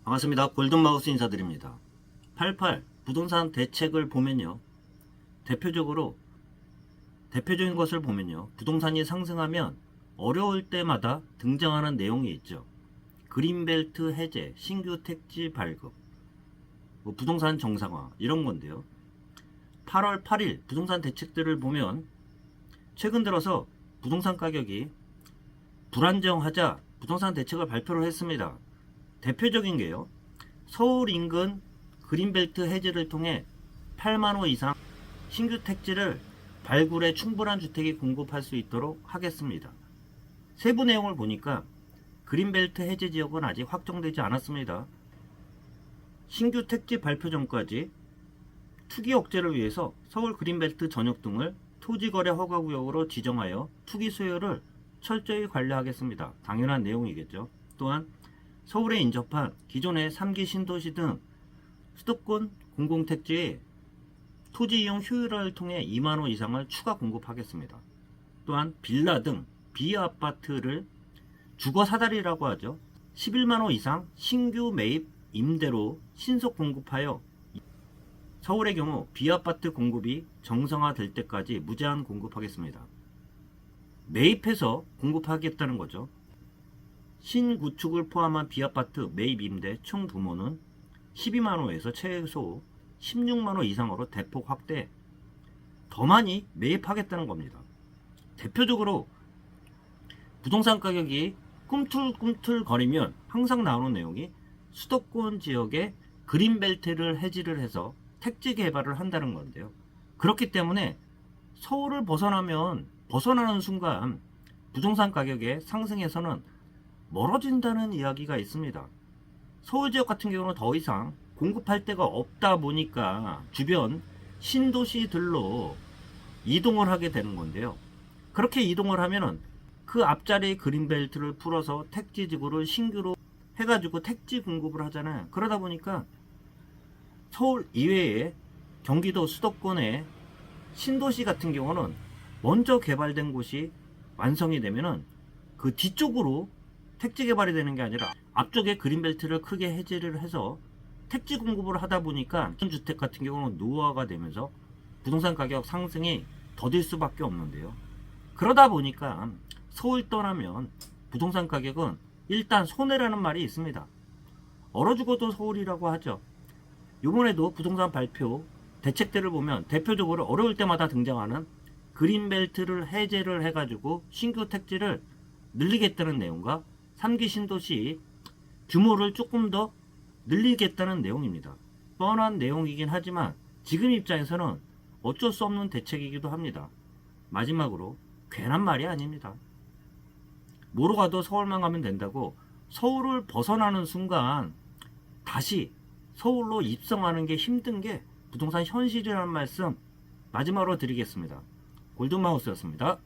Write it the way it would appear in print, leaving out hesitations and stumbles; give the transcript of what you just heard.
반갑습니다. 골든마우스 인사드립니다. 88 부동산 대책을 보면요. 대표적인 것을 보면요. 부동산이 상승하면 어려울 때마다 등장하는 내용이 있죠. 그린벨트 해제, 신규 택지 발급, 부동산 정상화 이런 건데요. 8월 8일 부동산 대책들을 보면 최근 들어서 부동산 가격이 불안정하자 부동산 대책을 발표를 했습니다. 대표적인 게요. 서울 인근 그린벨트 해제를 통해 8만호 이상 신규 택지를 발굴해 충분한 주택이 공급할 수 있도록 하겠습니다. 세부 내용을 보니까 그린벨트 해제 지역은 아직 확정되지 않았습니다. 신규 택지 발표 전까지 투기 억제를 위해서 서울 그린벨트 전역 등을 토지거래 허가구역으로 지정하여 투기 수요를 철저히 관리하겠습니다. 당연한 내용이겠죠. 또한 서울에 인접한 기존의 3기 신도시 등 수도권 공공택지에 토지 이용 효율화를 통해 2만호 이상을 추가 공급하겠습니다. 또한 빌라 등 비아파트를 주거 사다리라고 하죠. 11만호 이상 신규 매입 임대로 신속 공급하여 서울의 경우 비아파트 공급이 정상화될 때까지 무제한 공급하겠습니다. 매입해서 공급하겠다는 거죠. 신구축을 포함한 비아파트 매입 임대 총 규모는 12만호에서 최소 16만호 이상으로 대폭 확대, 더 많이 매입하겠다는 겁니다. 대표적으로 부동산 가격이 꿈틀꿈틀거리면 항상 나오는 내용이 수도권 지역에 그린벨트를 해지를 해서 택지 개발을 한다는 건데요. 그렇기 때문에 서울을 벗어나는 순간 부동산 가격의 상승에서는 멀어진다는 이야기가 있습니다. 서울 지역 같은 경우는 더 이상 공급할 데가 없다 보니까 주변 신도시들로 이동을 하게 되는 건데요. 그렇게 이동을 하면은 그 앞자리 그린벨트를 풀어서 택지 지구를 신규로 해가지고 택지 공급을 하잖아요. 그러다 보니까 서울 이외에 경기도 수도권의 신도시 같은 경우는 먼저 개발된 곳이 완성이 되면은 그 뒤쪽으로 택지 개발이 되는 게 아니라 앞쪽에 그린벨트를 크게 해제를 해서 택지 공급을 하다 보니까 주택 같은 경우는 노후화가 되면서 부동산 가격 상승이 더딜 수밖에 없는데요. 그러다 보니까 서울 떠나면 부동산 가격은 일단 손해라는 말이 있습니다. 얼어 죽어도 서울이라고 하죠. 이번에도 부동산 발표 대책들을 보면 대표적으로 어려울 때마다 등장하는 그린벨트를 해제를 해가지고 신규 택지를 늘리겠다는 내용과 3기 신도시 규모를 조금 더 늘리겠다는 내용입니다. 뻔한 내용이긴 하지만 지금 입장에서는 어쩔 수 없는 대책이기도 합니다. 마지막으로 괜한 말이 아닙니다. 뭐로 가도 서울만 가면 된다고 서울을 벗어나는 순간 다시 서울로 입성하는 게 힘든 게 부동산 현실이라는 말씀 마지막으로 드리겠습니다. 골든마우스였습니다.